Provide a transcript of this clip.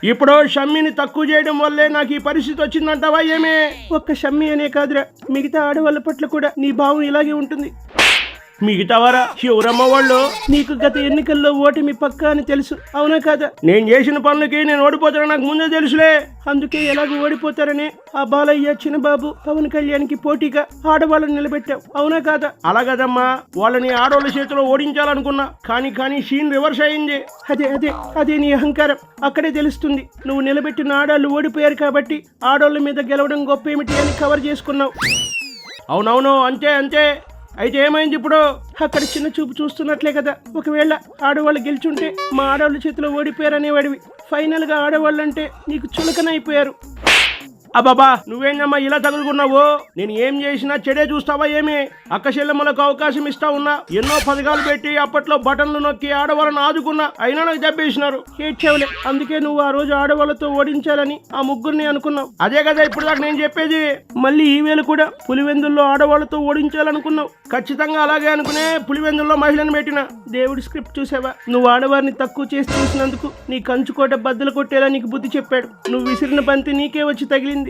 ఇప్పుడు షమ్మిని తక్కువ చేయడం వల్లే నాకు ఈ పరిస్థితి వచ్చిందంటావా ఏమే? ఒక్క షమ్మి అనే కాదురా, మిగతా ఆడవాళ్ళ పట్ల కూడా నీ భావం ఇలాగే ఉంటుంది. మిగతావారా? ఎవరమ్మ వాళ్ళు? నీకు గత ఎన్నికల్లో ఓటమి పక్కా అని తెలుసు, అవునా కాదా? నేను చేసిన పనులకి నేను ఓడిపోతానని నాకు ముందే తెలుసులే. అందుకే ఎలాగో ఓడిపోతారని ఆ బాలయ్య, చిన్నబాబు, పవన్ కళ్యాణ్కి పోటీగా ఆడవాళ్ళని నిలబెట్టావు, అవునా కాదా? అలా కదమ్మా, వాళ్ళని ఆడవాళ్ళ చేతిలో ఓడించాలనుకున్నా, కానీ సీన్ రివర్స్ అయింది. అదే నీ అహంకారం. అక్కడే తెలుస్తుంది నువ్వు నిలబెట్టిన ఆడాళ్ళు ఓడిపోయారు కాబట్టి ఆడవాళ్ళ మీద గెలవడం గొప్ప ఏమిటి అని కవర్ చేసుకున్నావు. అవునవును, అంతే. అయితే ఏమైంది ఇప్పుడు? అక్కడ చిన్న చూపు చూస్తున్నట్లే కదా. ఒకవేళ ఆడవాళ్ళు గెలిచుంటే మా ఆడవాళ్ళ చేతిలో ఓడిపోయారనేవాడివి. ఫైనల్ గా ఆడవాళ్ళంటే నీకు చులకనైపోయారు. అబాబా, నువ్వేందమ్మా ఇలా తగులుకున్నావు? నేను ఏం చేసినా చెడే చూస్తావా ఏమి? అక్క చెల్లెమ్మలకు అవకాశం ఇస్తా ఉన్నా, ఎన్నో పథకాలు పెట్టి అప్పట్లో బటన్లు నొక్కి ఆడవాళ్ళని ఆదుకున్నా, అయినా నాకు దెబ్బేసినారు. ఏడ్చేవలే, అందుకే నువ్వు ఆ రోజు ఆడవాళ్ళతో ఓడించాలని ఆ ముగ్గురిని అనుకున్నావు. అదే కదా ఇప్పుడు దాకా నేను చెప్పేది. మళ్ళీ ఈ వేళ కూడా పులివెందుల్లో ఆడవాళ్ళతో ఓడించాలనుకున్నావు. ఖచ్చితంగా అలాగే అనుకునే పులివెందుల్లో మహిళను పెట్టిన. దేవుడి స్క్రిప్ట్ చూసావా? నువ్వు ఆడవారిని తక్కువ చేసి చూసినందుకు నీ కంచుకోట బద్దలు కొట్టేలా నీకు బుద్ధి చెప్పాడు. నువ్వు విసిరిన బంతి నీకే వచ్చి తగిలింది.